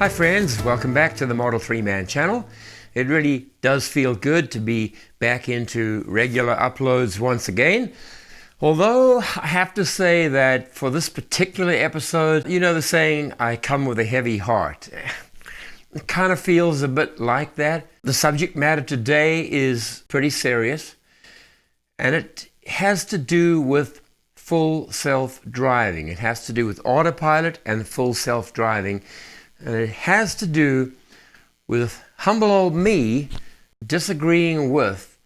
Hi friends, welcome back to the Model 3 Man channel. It really does feel good to be back into regular uploads once again. Although I have to say that for this particular episode, you know the saying, I come with a heavy heart. It kind of feels a bit like that. The subject matter today is pretty serious, and it has to do with full self-driving. It has to do with autopilot and full self-driving. And it has to do with humble old me disagreeing with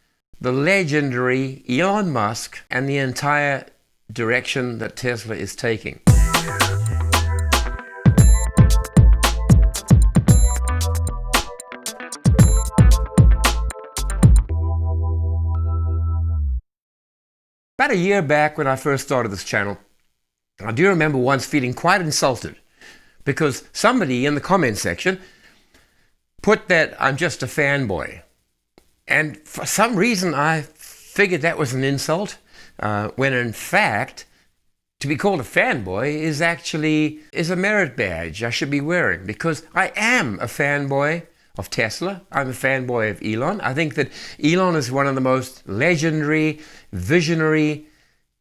the legendary Elon Musk and the entire direction that Tesla is taking. About a year back when I first started this channel, I do remember once feeling quite insulted because somebody in the comment section put that I'm just a fanboy. And for some reason I figured that was an insult, when in fact, to be called a fanboy is a merit badge I should be wearing, because I am a fanboy of Tesla. I'm a fanboy of Elon. I think that Elon is one of the most legendary, visionary,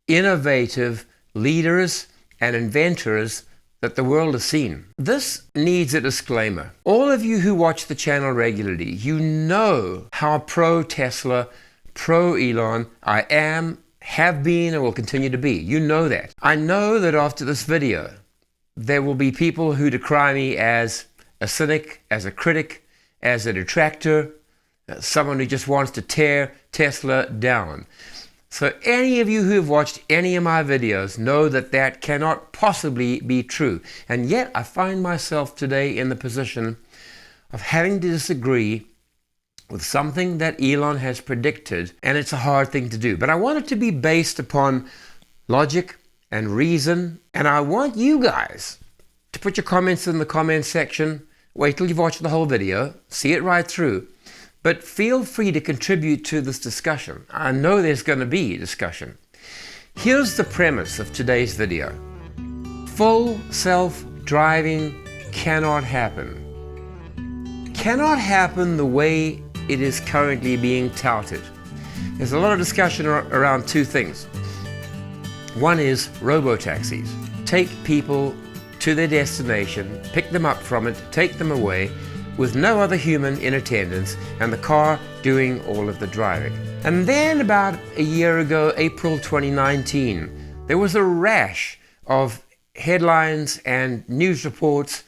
innovative leaders and inventors that the world has seen. This needs a disclaimer. All of you who watch the channel regularly, you know how pro-Tesla, pro-Elon I am, have been, and will continue to be. You know that. I know that after this video, there will be people who decry me as a cynic, as a critic, as a detractor, someone who just wants to tear Tesla down. So any of you who have watched any of my videos know that that cannot possibly be true. And yet I find myself today in the position of having to disagree with something that Elon has predicted, and it's a hard thing to do. But I want it to be based upon logic and reason, and I want you guys to put your comments in the comments section. Wait till you've watched the whole video, see it right through. But feel free to contribute to this discussion. I know there's going to be a discussion. Here's the premise of today's video. Full self-driving cannot happen. Cannot happen the way it is currently being touted. There's a lot of discussion around two things. One is robotaxis. Take people to their destination, pick them up from it, take them away, with no other human in attendance and the car doing all of the driving. And then about a year ago, April 2019, there was a rash of headlines and news reports.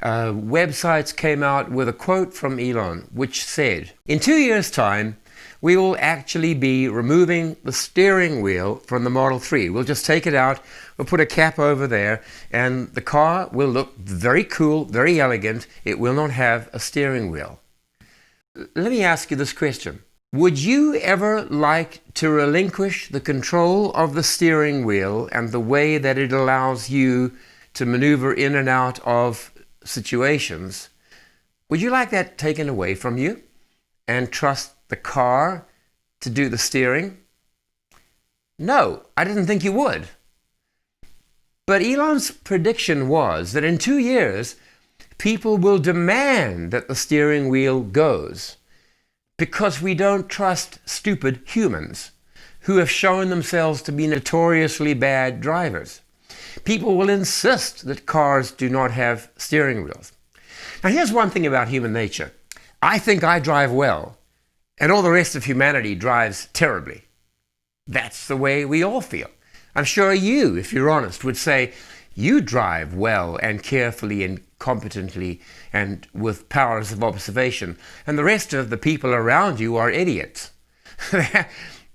Websites came out with a quote from Elon, which said, in 2 years' time, we will actually be removing the steering wheel from the Model 3. We'll just take it out, we'll put a cap over there, and the car will look very cool, very elegant. It will not have a steering wheel. Let me ask you this question. Would you ever like to relinquish the control of the steering wheel and the way that it allows you to maneuver in and out of situations? Would you like that taken away from you and trust the car to do the steering? No, I didn't think you would. But Elon's prediction was that in 2 years, people will demand that the steering wheel goes because we don't trust stupid humans who have shown themselves to be notoriously bad drivers. People will insist that cars do not have steering wheels. Now here's one thing about human nature. I think I drive well, and all the rest of humanity drives terribly. That's the way we all feel. I'm sure you, if you're honest, would say you drive well and carefully and competently and with powers of observation, and the rest of the people around you are idiots.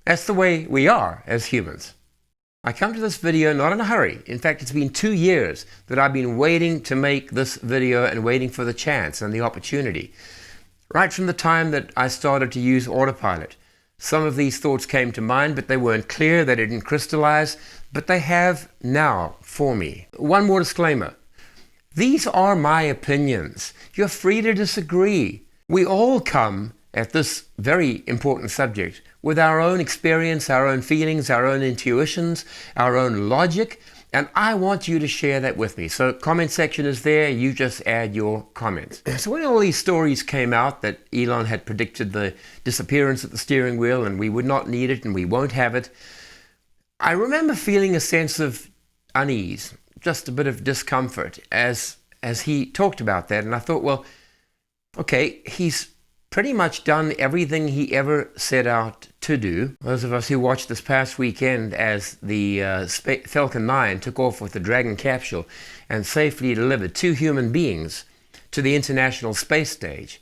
That's the way we are as humans. I come to this video not in a hurry. In fact, it's been 2 years that I've been waiting to make this video and waiting for the chance and the opportunity. Right from the time that I started to use Autopilot, some of these thoughts came to mind, but they weren't clear, they didn't crystallize, but they have now for me. One more disclaimer. These are my opinions. You're free to disagree. We all come at this very important subject with our own experience, our own feelings, our own intuitions, our own logic, And I want you to share that with me. So comment section is there. You just add your comments. So when all these stories came out that Elon had predicted the disappearance of the steering wheel and we would not need it and we won't have it, I remember feeling a sense of unease, just a bit of discomfort as he talked about that. And I thought, well, okay, he's pretty much done everything he ever set out to do. Those of us who watched this past weekend as the Falcon 9 took off with the Dragon capsule and safely delivered 2 human beings to the International Space Stage,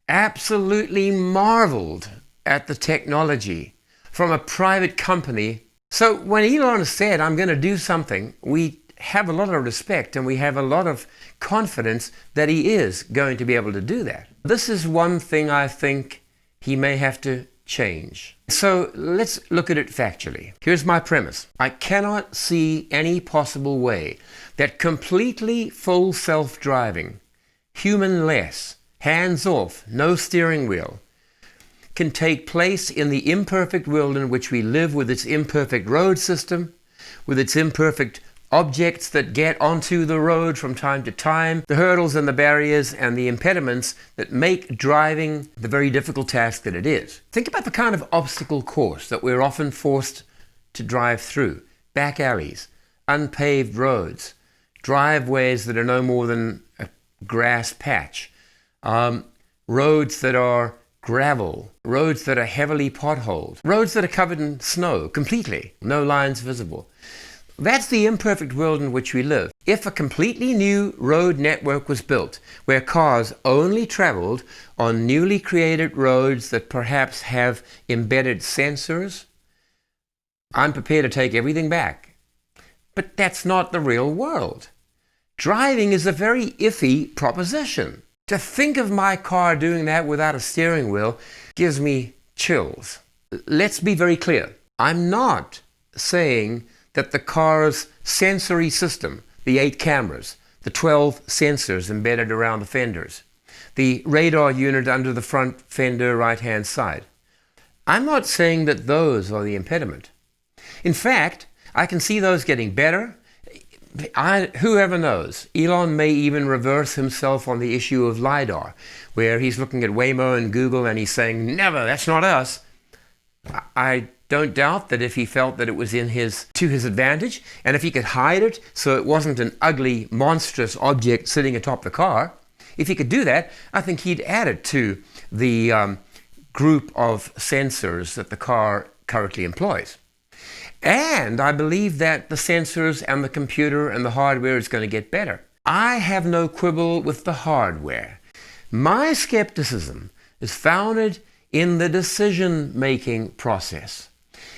absolutely marveled at the technology from a private company. So when Elon said, I'm going to do something, we have a lot of respect and we have a lot of confidence that he is going to be able to do that. This is one thing I think he may have to change. So let's look at it factually. Here's my premise. I cannot see any possible way that completely full self-driving, human-less, hands-off, no steering wheel, can take place in the imperfect world in which we live, with its imperfect road system, with its imperfect objects that get onto the road from time to time, the hurdles and the barriers and the impediments that make driving the very difficult task that it is. Think about the kind of obstacle course that we're often forced to drive through. Back alleys, unpaved roads, driveways that are no more than a grass patch, roads that are gravel, roads that are heavily potholed, roads that are covered in snow completely, no lines visible. That's the imperfect world in which we live. If a completely new road network was built, where cars only traveled on newly created roads that perhaps have embedded sensors, I'm prepared to take everything back. But that's not the real world. Driving is a very iffy proposition. To think of my car doing that without a steering wheel gives me chills. Let's be very clear. I'm not saying that the car's sensory system, the 8 cameras, the 12 sensors embedded around the fenders, the radar unit under the front fender right-hand side, I'm not saying that those are the impediment. In fact, I can see those getting better. Whoever knows, Elon may even reverse himself on the issue of LiDAR, where he's looking at Waymo and Google and he's saying, never, that's not us. I don't doubt that if he felt that it was to his advantage, and if he could hide it so it wasn't an ugly, monstrous object sitting atop the car, if he could do that, I think he'd add it to the group of sensors that the car currently employs. And I believe that the sensors and the computer and the hardware is going to get better. I have no quibble with the hardware. My skepticism is founded in the decision-making process.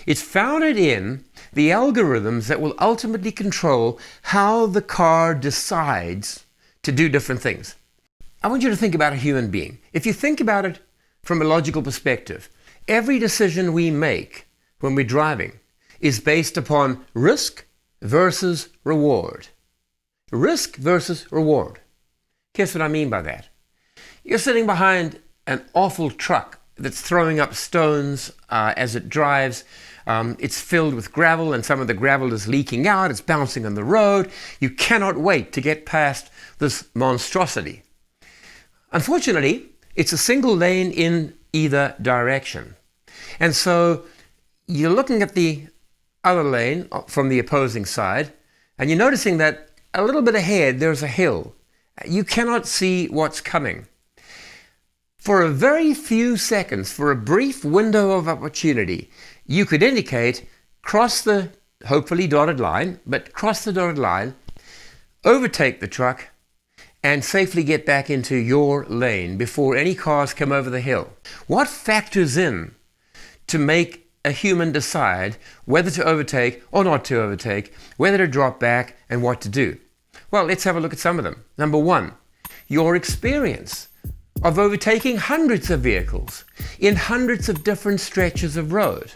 It's founded in the algorithms that will ultimately control how the car decides to do different things. I want you to think about a human being. If you think about it from a logical perspective, every decision we make when we're driving is based upon risk versus reward. Risk versus reward. Here's what I mean by that. You're sitting behind an awful truck that's throwing up stones as it drives. It's filled with gravel and some of the gravel is leaking out. It's bouncing on the road. You cannot wait to get past this monstrosity. Unfortunately, it's a single lane in either direction. And so you're looking at the other lane from the opposing side, and you're noticing that a little bit ahead there's a hill. You cannot see what's coming. For a very few seconds, for a brief window of opportunity, you could indicate, cross the hopefully dotted line, but cross the dotted line, overtake the truck, and safely get back into your lane before any cars come over the hill. What factors in to make a human decide whether to overtake or not to overtake, whether to drop back, and what to do? Well, let's have a look at some of them. Number one, your experience of overtaking hundreds of vehicles in hundreds of different stretches of road.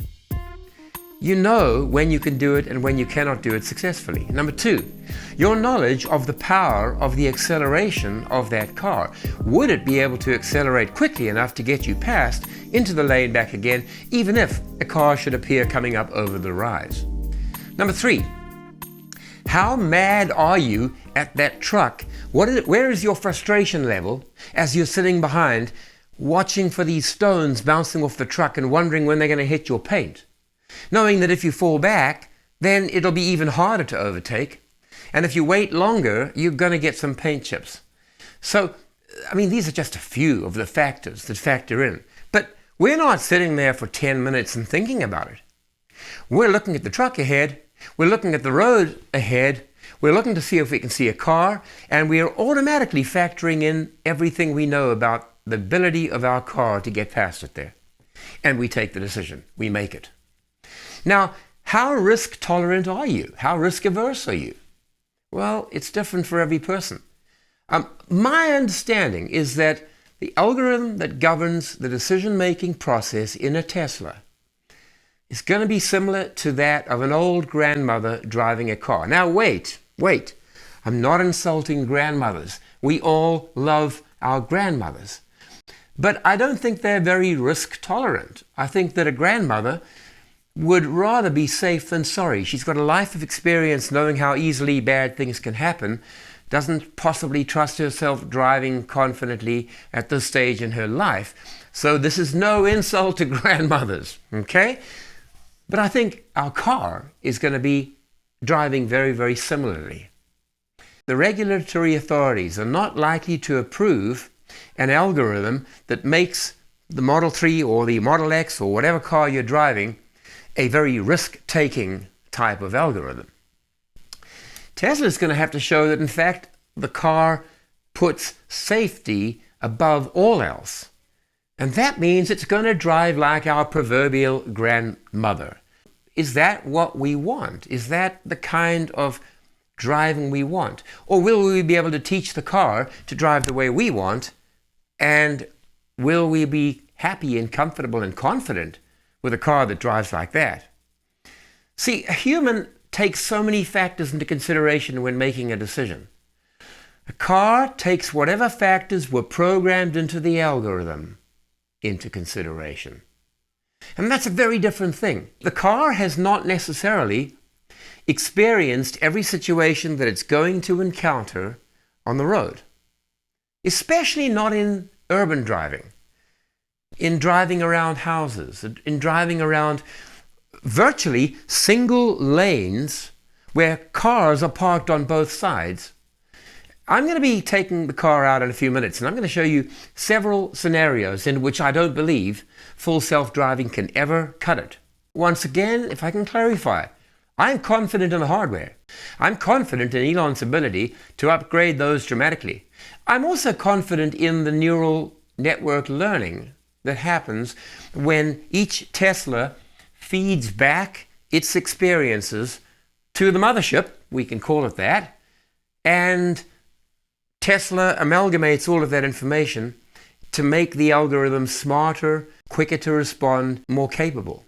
You know when you can do it and when you cannot do it successfully. Number two, your knowledge of the power of the acceleration of that car. Would it be able to accelerate quickly enough to get you past into the lane back again, even if a car should appear coming up over the rise? Number three, How mad are you at that truck? Where is your frustration level as you're sitting behind watching for these stones bouncing off the truck and wondering when they're going to hit your paint? Knowing that if you fall back, then it'll be even harder to overtake. And if you wait longer, you're going to get some paint chips. So, I mean, these are just a few of the factors that factor in. But we're not sitting there for 10 minutes and thinking about it. We're looking at the truck ahead. We're looking at the road ahead. We're looking to see if we can see a car. And we are automatically factoring in everything we know about the ability of our car to get past it there. And we take the decision. We make it. Now, how risk tolerant are you? How risk averse are you? Well, it's different for every person. My understanding is that the algorithm that governs the decision-making process in a Tesla is going to be similar to that of an old grandmother driving a car. Now, wait. I'm not insulting grandmothers. We all love our grandmothers. But I don't think they're very risk tolerant. I think that a grandmother would rather be safe than sorry. She's got a life of experience knowing how easily bad things can happen, doesn't possibly trust herself driving confidently at this stage in her life. So this is no insult to grandmothers, okay? But I think our car is going to be driving very, very similarly. The regulatory authorities are not likely to approve an algorithm that makes the Model 3 or the Model X or whatever car you're driving a very risk-taking type of algorithm. Tesla is going to have to show that, in fact, the car puts safety above all else. And that means it's going to drive like our proverbial grandmother. Is that what we want? Is that the kind of driving we want? Or will we be able to teach the car to drive the way we want? And will we be happy and comfortable and confident with a car that drives like that? See, a human takes so many factors into consideration when making a decision. A car takes whatever factors were programmed into the algorithm into consideration. And that's a very different thing. The car has not necessarily experienced every situation that it's going to encounter on the road, especially not in urban driving, in driving around houses, in driving around virtually single lanes where cars are parked on both sides. I'm going to be taking the car out in a few minutes, and I'm going to show you several scenarios in which I don't believe full self-driving can ever cut it. Once again, if I can clarify, I'm confident in the hardware. I'm confident in Elon's ability to upgrade those dramatically. I'm also confident in the neural network learning that happens when each Tesla feeds back its experiences to the mothership, we can call it that, and Tesla amalgamates all of that information to make the algorithm smarter, quicker to respond, more capable.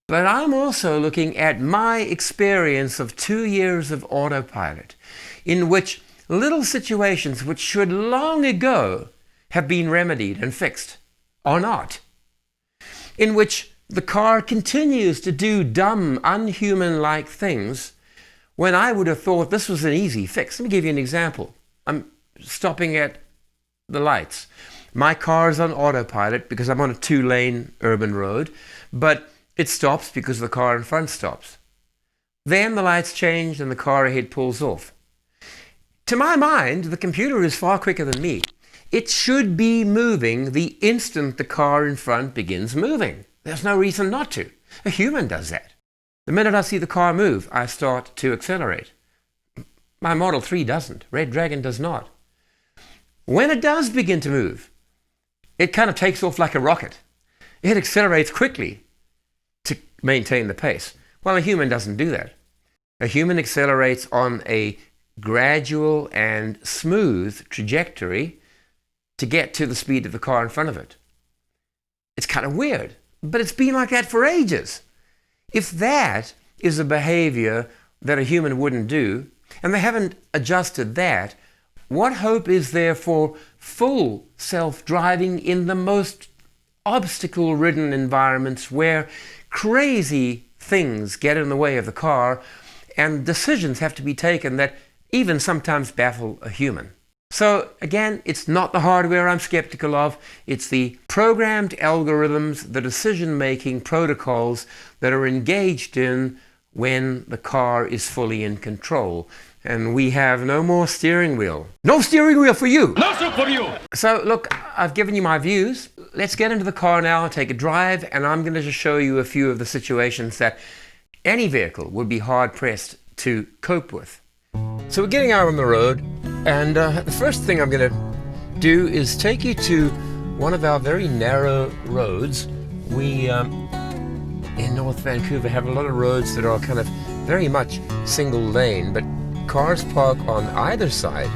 But I'm also looking at my experience of 2 years of Autopilot, in which little situations which should long ago have been remedied and fixed are not, in which the car continues to do dumb, unhuman-like things when I would have thought this was an easy fix. Let me give you an example. I'm stopping at the lights. My car is on autopilot because I'm on a 2-lane urban road, but it stops because the car in front stops. Then the lights change and the car ahead pulls off. To my mind, the computer is far quicker than me. It should be moving the instant the car in front begins moving. There's no reason not to. A human does that. The minute I see the car move, I start to accelerate. My Model 3 doesn't. Red Dragon does not. When it does begin to move, it kind of takes off like a rocket. It accelerates quickly to maintain the pace. Well, a human doesn't do that. A human accelerates on a gradual and smooth trajectory to get to the speed of the car in front of it. It's kind of weird, but it's been like that for ages. If that is a behavior that a human wouldn't do, and they haven't adjusted that, what hope is there for full self-driving in the most obstacle-ridden environments where crazy things get in the way of the car and decisions have to be taken that even sometimes baffle a human. So again, it's not the hardware I'm skeptical of, it's the programmed algorithms, the decision-making protocols that are engaged in when the car is fully in control. And we have no more steering wheel. No steering wheel for you! No soup for you! So look, I've given you my views. Let's get into the car now and take a drive, and I'm going to just show you a few of the situations that any vehicle would be hard-pressed to cope with. So we're getting out on the road, and the first thing I'm going to do is take you to one of our very narrow roads. We, in North Vancouver, have a lot of roads that are kind of very much single lane, but cars park on either side.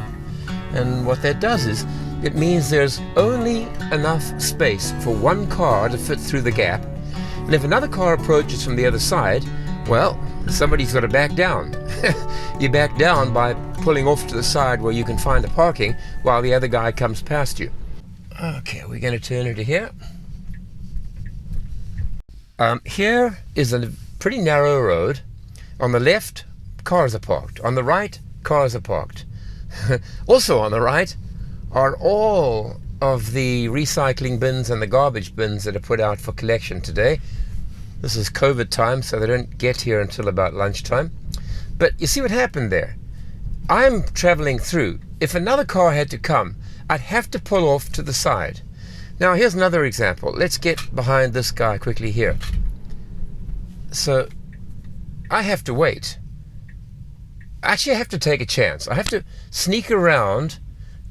And what that does is, it means there's only enough space for one car to fit through the gap. And if another car approaches from the other side, well, somebody's got to back down. You back down by pulling off to the side where you can find the parking while the other guy comes past you. Okay, we're going to turn into here. Here is a pretty narrow road. On the left, cars are parked. On the right, cars are parked. Also on the right are all of the recycling bins and the garbage bins that are put out for collection today. This is COVID time, so they don't get here until about lunchtime. But you see what happened there? I'm traveling through. If another car had to come, I'd have to pull off to the side. Now here's another example. Let's get behind this guy quickly here. So I have to wait. Actually, I have to take a chance. I have to sneak around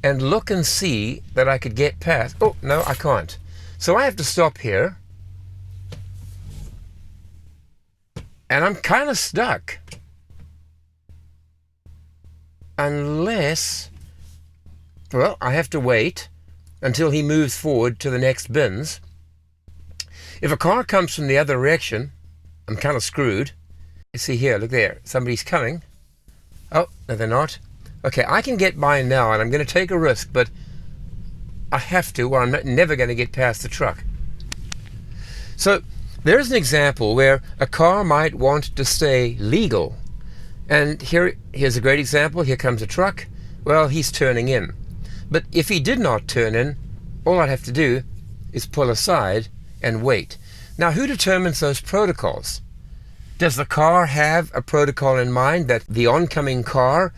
and look and see that I could get past. Oh, no, I can't. So I have to stop here. And I'm kind of stuck. Unless, well, I have to wait until he moves forward to the next bins. If a car comes from the other direction, I'm kind of screwed. You see here, look there, somebody's coming. Oh, no, they're not. Okay, I can get by now, and I'm going to take a risk, but I have to, or I'm never going to get past the truck. So there's an example where a car might want to stay legal. And here's a great example. Here comes a truck. Well, he's turning in. But if he did not turn in, all I'd have to do is pull aside and wait. Now, who determines those protocols? Does the car have a protocol in mind that the oncoming car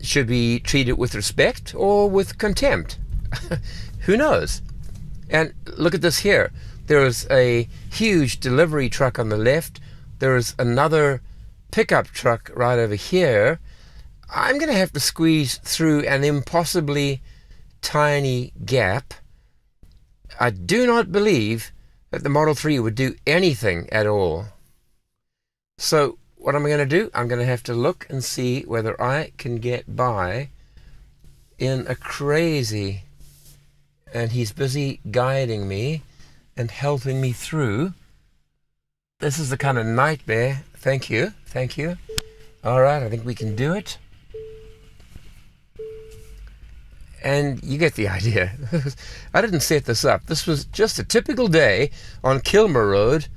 should be treated with respect or with contempt? Who knows? And look at this here. There is a huge delivery truck on the left. There is another pickup truck right over here. I'm going to have to squeeze through an impossibly tiny gap. I do not believe that the Model 3 would do anything at all. So what am I going to do? I'm going to have to look and see whether I can get by in a crazy, and he's busy guiding me and helping me through. This is the kind of nightmare. Thank you. Thank you. All right, I think we can do it. And you get the idea. I didn't set this up. This was just a typical day on Kilmer Road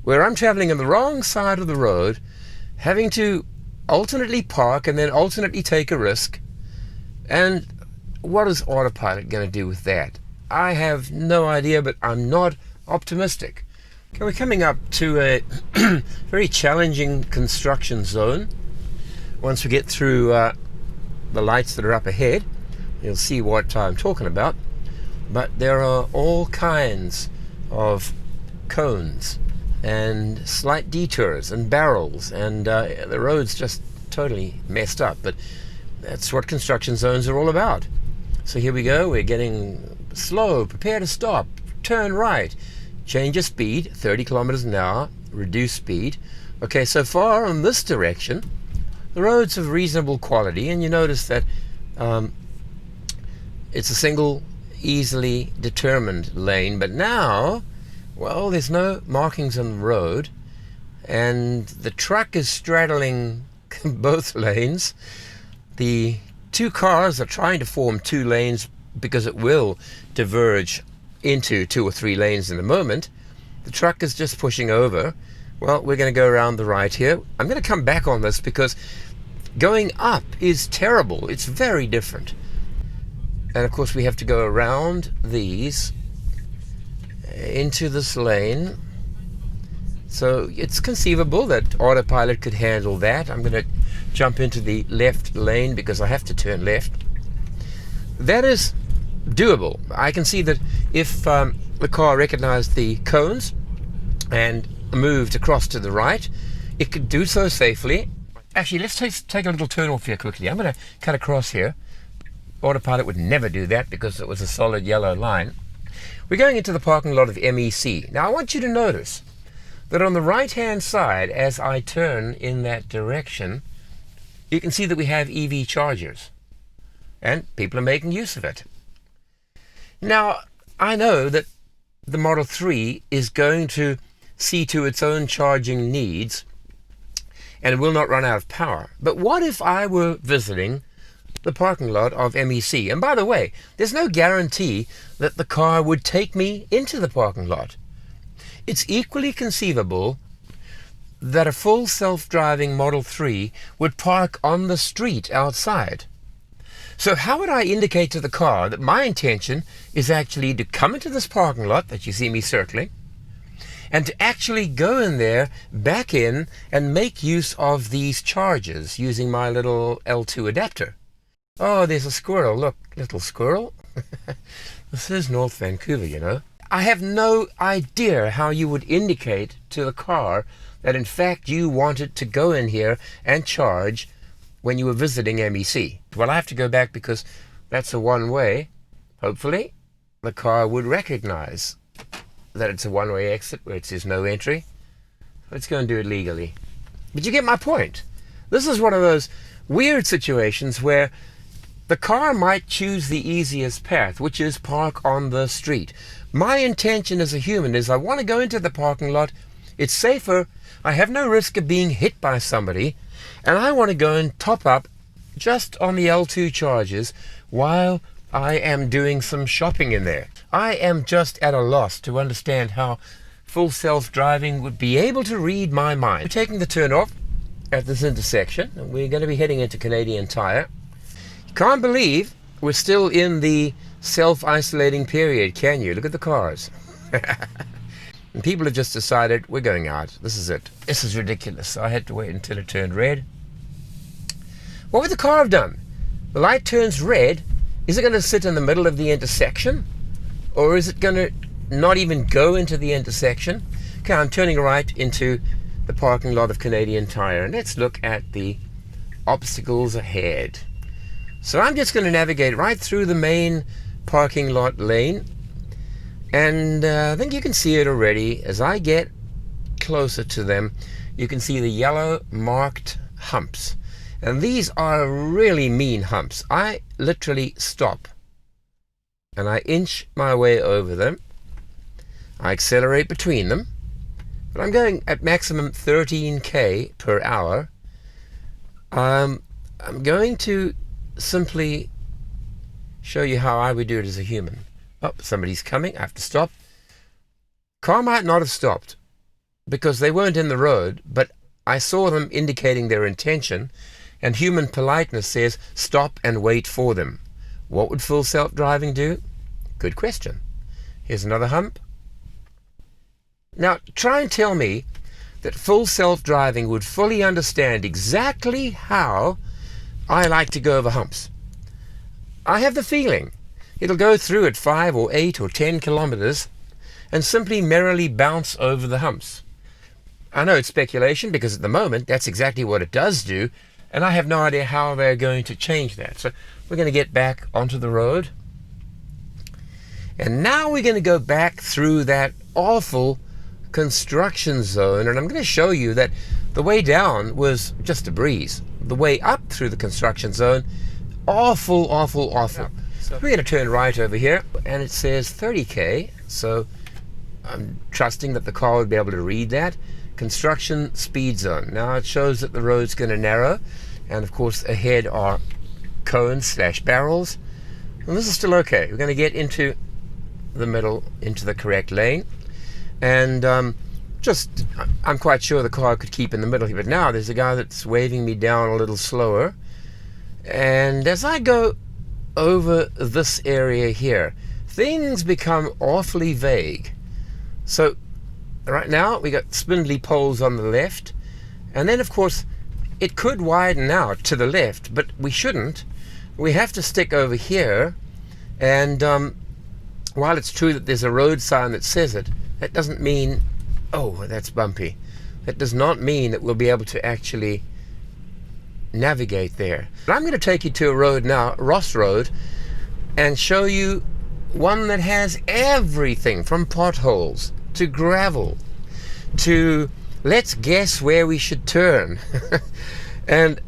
where I'm traveling on the wrong side of the road, having to alternately park and then alternately take a risk. And what is Autopilot going to do with that? I have no idea, but I'm not optimistic. Okay, we're coming up to a very challenging construction zone. Once we get through the lights that are up ahead, you'll see what I'm talking about. But there are all kinds of cones and slight detours and barrels, and the road's just totally messed up. But that's what construction zones are all about. So here we go. We're getting slow. Prepare to stop. Turn right. Change your speed, 30 kilometers an hour. Reduce speed. Okay, so far on this direction, the road's of reasonable quality, and you notice that it's a single, easily determined lane. But now, well, there's no markings on the road, and the truck is straddling both lanes. The two cars are trying to form two lanes because it will diverge into 2 or 3 lanes in a moment. The truck is just pushing over. Well, we're going to go around the right here. I'm going to come back on this because going up is terrible. It's very different. And of course we have to go around these into this lane. So it's conceivable that Autopilot could handle that. I'm going to jump into the left lane because I have to turn left. That is doable. I can see that if the car recognized the cones and moved across to the right, it could do so safely. Actually, let's take a little turn off here quickly. I'm going to cut across here. Autopilot would never do that because it was a solid yellow line. We're going into the parking lot of MEC. Now I want you to notice that on the right hand side, as I turn in that direction, you can see that we have EV chargers and people are making use of it. Now I know that the Model 3 is going to see to its own charging needs and will not run out of power. But what if I were visiting the parking lot of MEC? And by the way, there's no guarantee that the car would take me into the parking lot. It's equally conceivable that a full self-driving Model 3 would park on the street outside. So how would I indicate to the car that my intention is actually to come into this parking lot that you see me circling and to actually go in there, back in, and make use of these charges using my little L2 adapter? Oh, there's a squirrel. Look, little squirrel. This is North Vancouver, you know. I have no idea how you would indicate to the car that in fact you wanted to go in here and charge when you were visiting MEC. Well, I have to go back because that's a one-way. Hopefully, the car would recognize that it's a one-way exit where it says no entry. Let's go and do it legally. But you get my point. This is one of those weird situations where the car might choose the easiest path, which is park on the street. My intention as a human is I want to go into the parking lot. It's safer. I have no risk of being hit by somebody. And I want to go and top up just on the L2 charges while I am doing some shopping in there. I am just at a loss to understand how full self-driving would be able to read my mind. We're taking the turn off at this intersection, and we're going to be heading into Canadian Tire. You can't believe we're still in the self-isolating period, can you? Look at the cars. And people have just decided we're going out. This is it. This is ridiculous. I had to wait until it turned red. What would the car have done? The light turns red. Is it going to sit in the middle of the intersection? Or is it going to not even go into the intersection? Okay, I'm turning right into the parking lot of Canadian Tire. And let's look at the obstacles ahead. So I'm just going to navigate right through the main parking lot lane. And I think you can see it already. As I get closer to them, you can see the yellow marked humps. And these are really mean humps. I literally stop and I inch my way over them. I accelerate between them, but I'm going at maximum 13k per hour. I'm going to simply show you how I would do it as a human. Oh, somebody's coming. I have to stop. Car might not have stopped because they weren't in the road, but I saw them indicating their intention, and human politeness says stop and wait for them. What would full self-driving do? Good question. Here's another hump. Now, try and tell me that full self-driving would fully understand exactly how I like to go over humps. I have the feeling it'll go through at 5 or 8 or 10 kilometers and simply merrily bounce over the humps. I know it's speculation because at the moment that's exactly what it does do, and I have no idea how they're going to change that. So we're going to get back onto the road. And now we're going to go back through that awful construction zone, and I'm going to show you that the way down was just a breeze. The way up through the construction zone, awful, awful, awful. So we're going to turn right over here, and it says 30k, so I'm trusting that the car would be able to read that. Construction speed zone. Now it shows that the road's going to narrow, and of course ahead are cones / barrels, and this is still okay. We're going to get into the middle, into the correct lane, and I'm quite sure the car could keep in the middle here, but now there's a guy that's waving me down a little slower. And as I go over this area here, things become awfully vague. So right now we got spindly poles on the left, and then of course it could widen out to the left, but we shouldn't. We have to stick over here, and while it's true that there's a road sign that says it, that doesn't mean, oh, that's bumpy. That does not mean that we'll be able to actually navigate there. But I'm going to take you to a road now, Ross Road, and show you one that has everything from potholes to gravel to let's guess where we should turn. And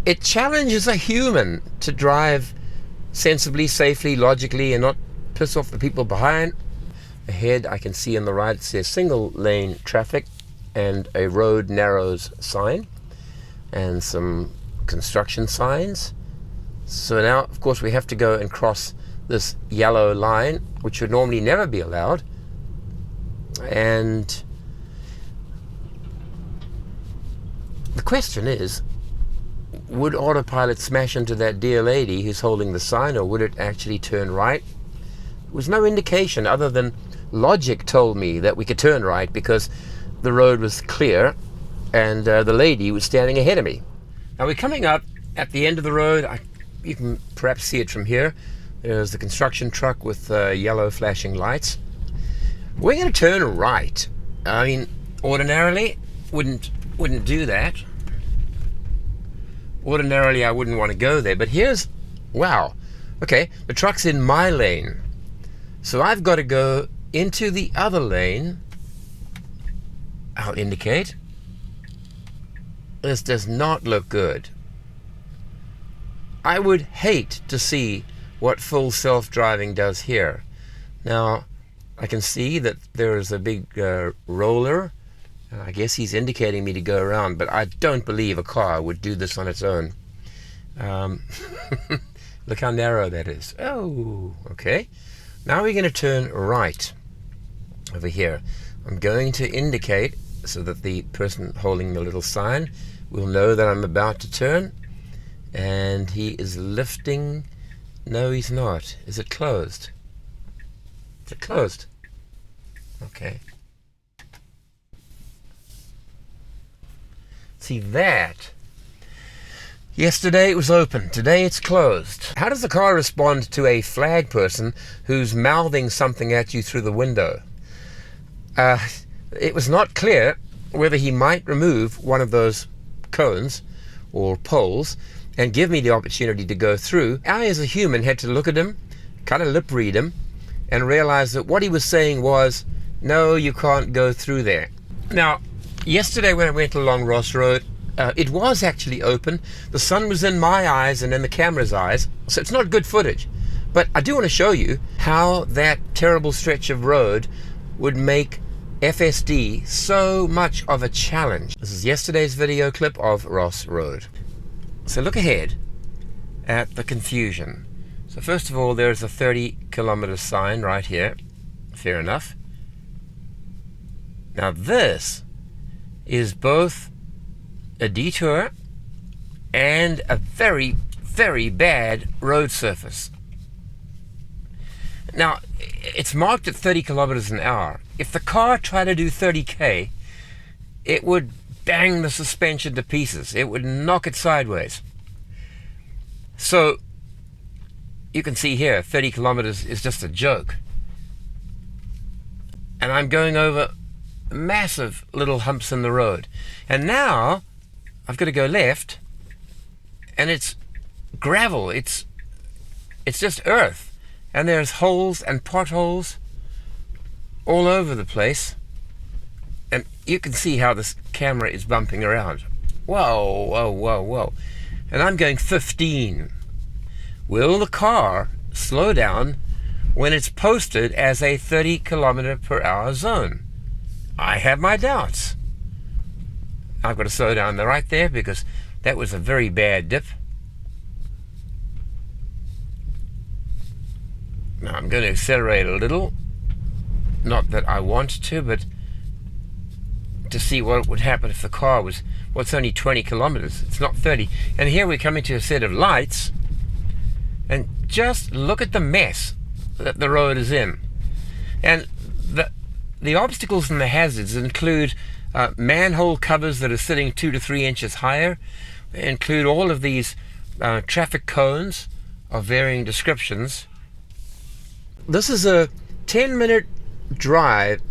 it challenges a human to drive sensibly, safely, logically, and not piss off the people behind. Ahead I can see on the right it says single lane traffic and a road narrows sign and some construction signs. So now of course we have to go and cross this yellow line, which would normally never be allowed. And the question is, would Autopilot smash into that dear lady who's holding the sign, or would it actually turn right? There was no indication other than logic told me that we could turn right because the road was clear and the lady was standing ahead of me. Now we're coming up at the end of the road. You can perhaps see it from here. There's the construction truck with yellow flashing lights. We're going to turn right. I mean, ordinarily wouldn't do that. Ordinarily I wouldn't want to go there, but here's, wow, okay, the truck's in my lane, so I've got to go into the other lane. I'll indicate. This does not look good. I would hate to see what full self-driving does here. Now I can see that there is a big roller. I guess he's indicating me to go around, but I don't believe a car would do this on its own. Look how narrow that is. Oh, okay. Now we're going to turn right over here. I'm going to indicate so that the person holding the little sign will know that I'm about to turn. And he is lifting. No, he's not. Is it closed? Is it closed? Okay. See that? Yesterday it was open, today it's closed. How does the car respond to a flag person who's mouthing something at you through the window? It was not clear whether he might remove one of those cones or poles and give me the opportunity to go through. I as a human had to look at him, kind of lip read him, and realize that what he was saying was, no, you can't go through there. Now, yesterday when I went along Ross Road, it was actually open. The sun was in my eyes and in the camera's eyes, so it's not good footage. But I do want to show you how that terrible stretch of road would make FSD so much of a challenge. This is yesterday's video clip of Ross Road. So look ahead at the confusion. So first of all, there's a 30-kilometer sign right here. Fair enough. Now this is both a detour and a very, very bad road surface. Now, it's marked at 30 kilometers an hour. If the car tried to do 30k, it would bang the suspension to pieces. It would knock it sideways. So, you can see here, 30 kilometers is just a joke. And I'm going over massive little humps in the road. And now I've got to go left, and it's gravel. It's just earth, and there's holes and potholes all over the place. And you can see how this camera is bumping around. Whoa, whoa, whoa, whoa. And I'm going 15. Will the car slow down when it's posted as a 30 kilometer per hour zone? I have my doubts. I've got to slow down right there because that was a very bad dip. Now I'm going to accelerate a little. Not that I want to, but to see what would happen if the car was, well, it's only 20 kilometers, it's not 30. And here we're coming to a set of lights, and just look at the mess that the road is in. And the obstacles and the hazards include manhole covers that are sitting 2 to 3 inches higher. They include all of these traffic cones of varying descriptions. This is a 10-minute drive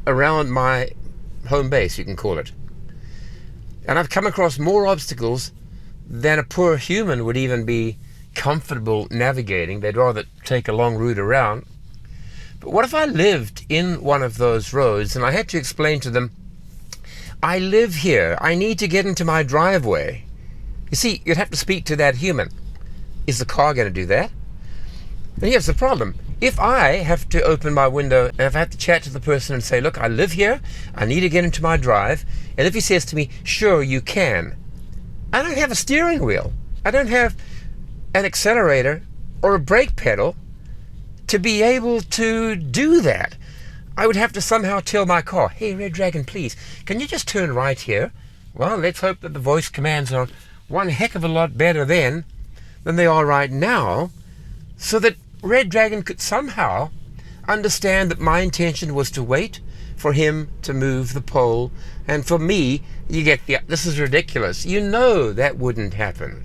around my home base, you can call it. And I've come across more obstacles than a poor human would even be comfortable navigating. They'd rather take a long route around. But what if I lived in one of those roads and I had to explain to them, I live here, I need to get into my driveway? You see, you'd have to speak to that human. Is the car going to do that? And here's the problem. If I have to open my window and if I have to chat to the person and say, look, I live here, I need to get into my drive, and if he says to me, sure, you can, I don't have a steering wheel. I don't have an accelerator or a brake pedal to be able to do that. I would have to somehow tell my car, hey, Red Dragon, please, can you just turn right here? Well, let's hope that the voice commands are one heck of a lot better then than they are right now, so that Red Dragon could somehow understand that my intention was to wait for him to move the pole, and for me, you get the, this is ridiculous. You know that wouldn't happen.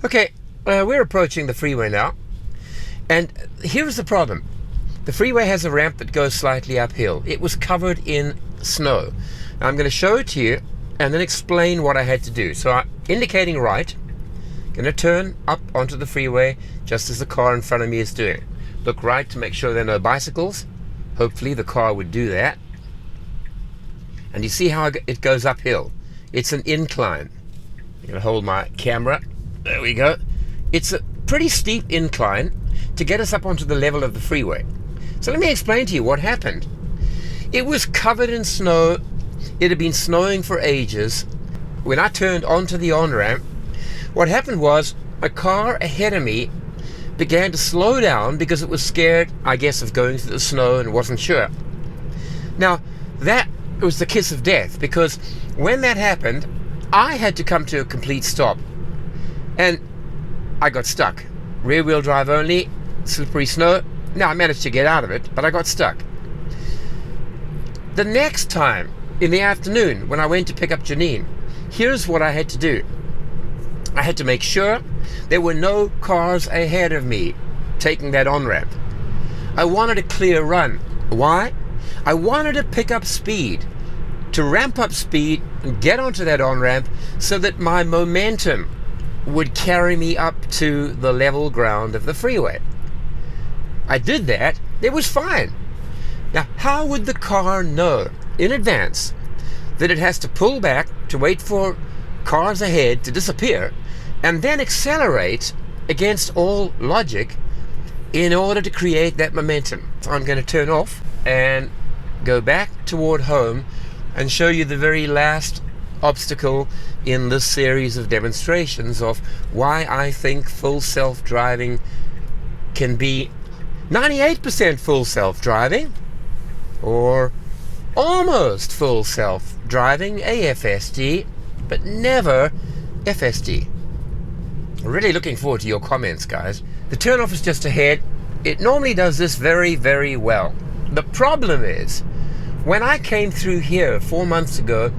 Okay, we're approaching the freeway now, and here's the problem. The freeway has a ramp that goes slightly uphill. It was covered in snow. Now, I'm going to show it to you and then explain what I had to do. So I'm indicating right, going to turn up onto the freeway just as the car in front of me is doing. Look right to make sure there are no bicycles. Hopefully the car would do that. And you see how it goes uphill. It's an incline. I'm going to hold my camera. There we go. It's a pretty steep incline to get us up onto the level of the freeway. So let me explain to you what happened. It was covered in snow. It had been snowing for ages. When I turned onto the on-ramp, what happened was a car ahead of me began to slow down because it was scared, I guess, of going through the snow and wasn't sure. Now, that was the kiss of death, because when that happened, I had to come to a complete stop. And I got stuck. Rear-wheel drive only, slippery snow. Now, I managed to get out of it, but I got stuck. The next time, in the afternoon, when I went to pick up Janine, here's what I had to do. I had to make sure there were no cars ahead of me taking that on-ramp. I wanted a clear run. Why? I wanted to pick up speed, to ramp up speed and get onto that on-ramp so that my momentum would carry me up to the level ground of the freeway. I did that. It was fine. Now, how would the car know in advance that it has to pull back to wait for cars ahead to disappear and then accelerate against all logic in order to create that momentum? So I'm going to turn off and go back toward home and show you the very last obstacle in this series of demonstrations of why I think full self-driving can be 98% full self-driving or almost full self-driving, AFSD, but never FSD. Really looking forward to your comments, guys. The turnoff is just ahead. It normally does this very, very well. The problem is, when I came through here 4 months ago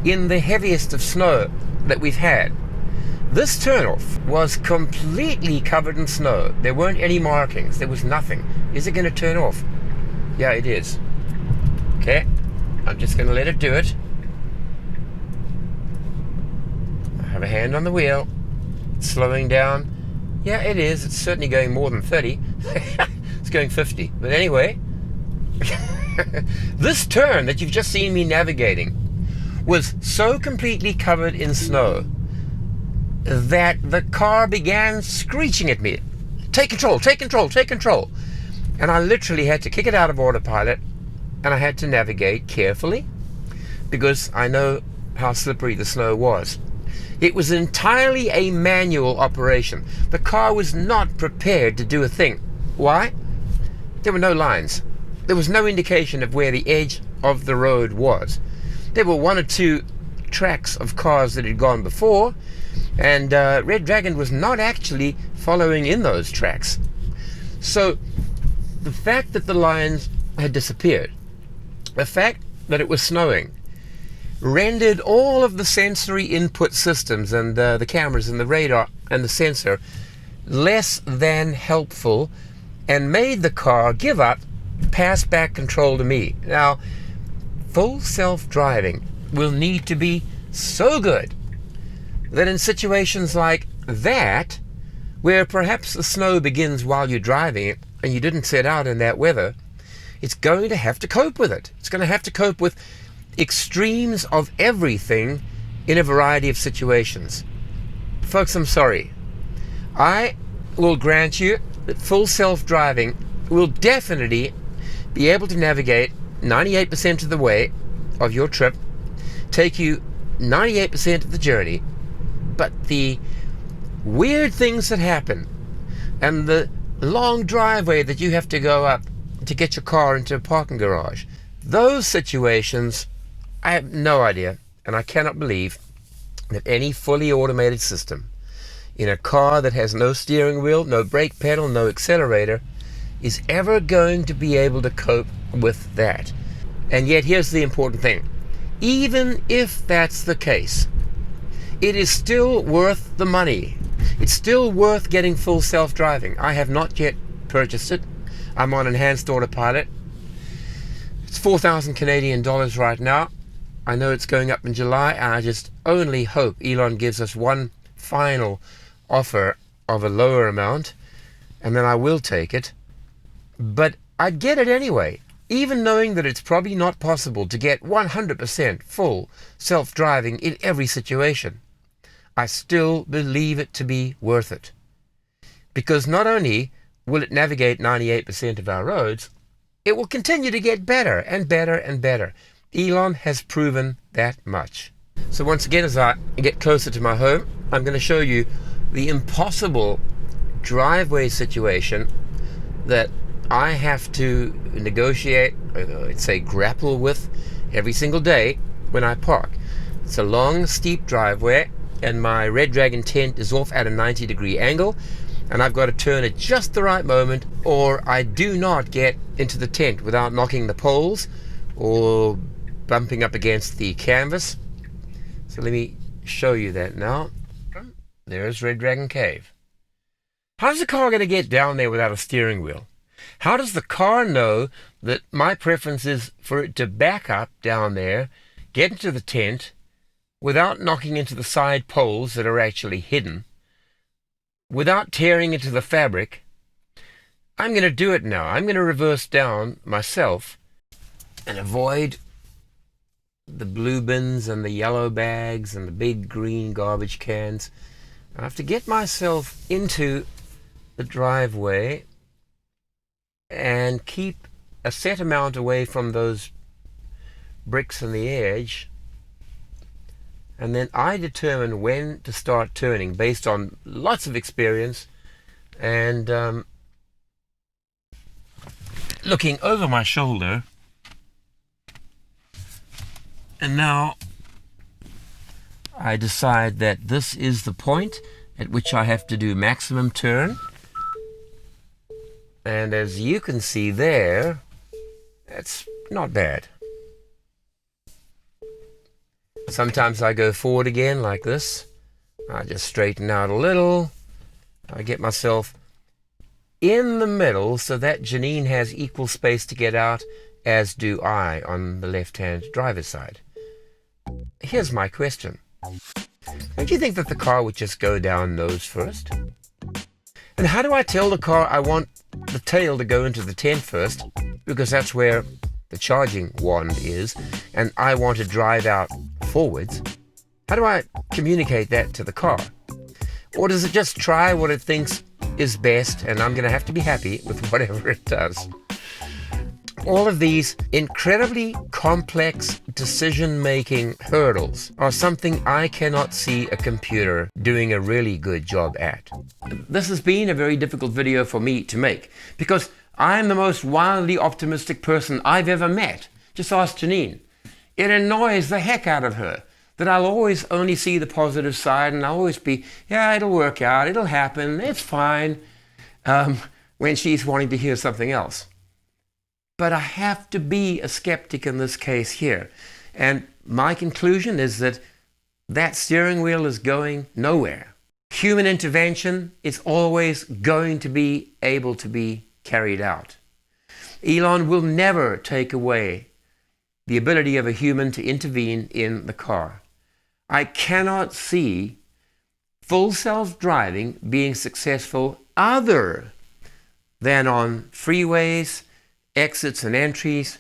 in the heaviest of snow that we've had, this turnoff was completely covered in snow. There weren't any markings. There was nothing. Is it going to turn off? Yeah, it is. Okay, I'm just going to let it do it. I have a hand on the wheel. It's slowing down. Yeah, it is. It's certainly going more than 30. It's going 50. But anyway, this turn that you've just seen me navigating was so completely covered in snow that the car began screeching at me, take control, take control, take control. And I literally had to kick it out of autopilot, and I had to navigate carefully because I know how slippery the snow was. It was entirely a manual operation. The car was not prepared to do a thing. Why? There were no lines. There was no indication of where the edge of the road was. There were one or two tracks of cars that had gone before, and Red Dragon was not actually following in those tracks. So the fact that the lines had disappeared, the fact that it was snowing, rendered all of the sensory input systems and the cameras and the radar and the sensor less than helpful, and made the car give up, pass back control to me. Now, full self-driving will need to be so good that in situations like that, where perhaps the snow begins while you're driving it and you didn't set out in that weather, it's going to have to cope with it. It's going to have to cope with extremes of everything in a variety of situations. Folks, I'm sorry. I will grant you that full self-driving will definitely be able to navigate 98% of the way of your trip, take you 98% of the journey, but the weird things that happen and the long driveway that you have to go up to get your car into a parking garage, those situations, I have no idea, and I cannot believe that any fully automated system in a car that has no steering wheel, no brake pedal, no accelerator, is ever going to be able to cope with that. And yet here's the important thing. Even if that's the case, it is still worth the money. It's still worth getting full self-driving. I have not yet purchased it. I'm on enhanced autopilot. It's 4,000 Canadian dollars right now. I know it's going up in July, and I just only hope Elon gives us one final offer of a lower amount, and then I will take it. But I'd get it anyway, even knowing that it's probably not possible to get 100% full self-driving in every situation. I still believe it to be worth it, because not only will it navigate 98% of our roads, it will continue to get better and better and better. Elon has proven that much. So once again, as I get closer to my home, I'm going to show you the impossible driveway situation that I have to negotiate, I'd say grapple with every single day when I park. It's a long, steep driveway, and my Red Dragon tent is off at a 90-degree angle, and I've got to turn at just the right moment, or I do not get into the tent without knocking the poles or bumping up against the canvas. So let me show you that now. There's Red Dragon Cave. How's the car going to get down there without a steering wheel? How does the car know that my preference is for it to back up down there, get into the tent, without knocking into the side poles that are actually hidden, without tearing into the fabric? I'm going to do it now. I'm going to reverse down myself and avoid the blue bins and the yellow bags and the big green garbage cans. I have to get myself into the driveway and keep a set amount away from those bricks on the edge, and then I determine when to start turning based on lots of experience and looking over my shoulder. And now I decide that this is the point at which I have to do maximum turn. And as you can see there, that's not bad. Sometimes I go forward again like this. I just straighten out a little. I get myself in the middle so that Janine has equal space to get out, as do I on the left-hand driver's side. Here's my question. Don't you think that the car would just go down nose first? And how do I tell the car I want the tail to go into the tent first, because that's where the charging wand is, and I want to drive out forwards? How do I communicate that to the car? Or does it just try what it thinks is best, and I'm going to have to be happy with whatever it does? All of these incredibly complex decision-making hurdles are something I cannot see a computer doing a really good job at. This has been a very difficult video for me to make, because I'm the most wildly optimistic person I've ever met. Just ask Janine. It annoys the heck out of her that I'll always only see the positive side, and I'll always be, yeah, it'll work out, it'll happen, it's fine, when she's wanting to hear something else. But I have to be a skeptic in this case here. And my conclusion is that that steering wheel is going nowhere. Human intervention is always going to be able to be carried out. Elon will never take away the ability of a human to intervene in the car. I cannot see full self-driving being successful other than on freeways, exits and entries,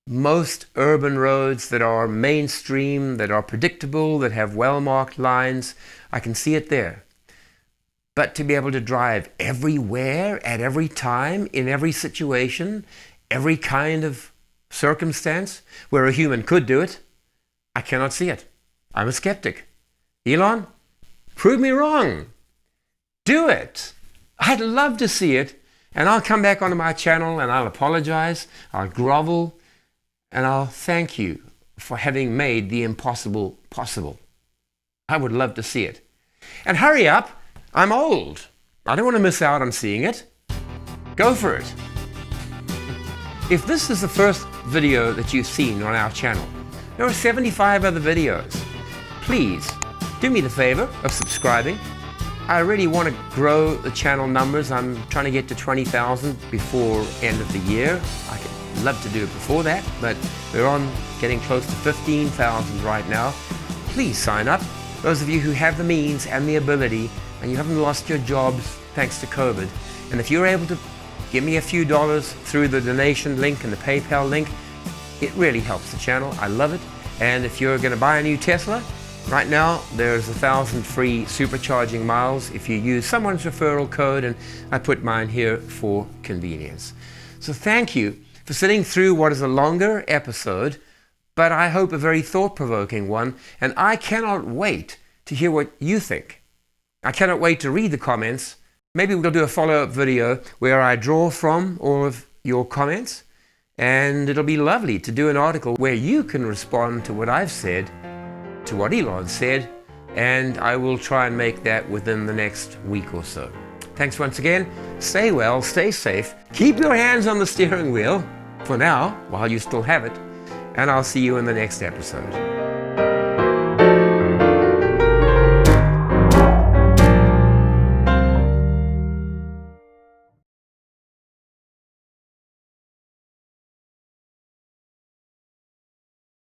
most urban roads that are mainstream, that are predictable, that have well-marked lines. I can see it there. But to be able to drive everywhere, at every time, in every situation, every kind of circumstance where a human could do it, I cannot see it. I'm a skeptic. Elon, prove me wrong. Do it. I'd love to see it. And I'll come back onto my channel and I'll apologize, I'll grovel, and I'll thank you for having made the impossible possible. I would love to see it. And hurry up, I'm old. I don't want to miss out on seeing it. Go for it. If this is the first video that you've seen on our channel, there are 75 other videos. Please do me the favor of subscribing. I really want to grow the channel numbers. I'm trying to get to 20,000 before end of the year. I could love to do it before that, but we're on getting close to 15,000 right now. Please sign up. Those of you who have the means and the ability and you haven't lost your jobs thanks to COVID. And if you're able to give me a few dollars through the donation link and the PayPal link, it really helps the channel. I love it. And if you're going to buy a new Tesla, right now there's 1,000 free supercharging miles if you use someone's referral code, and I put mine here for convenience. So thank you for sitting through what is a longer episode, but I hope a very thought-provoking one, and I cannot wait to hear what you think. I cannot wait to read the comments. Maybe we'll do a follow-up video where I draw from all of your comments, and it'll be lovely to do an article where you can respond to what I've said, to what Elon said, and I will try and make that within the next week or so. Thanks once again. Stay well, stay safe, keep your hands on the steering wheel for now, while you still have it, and I'll see you in the next episode.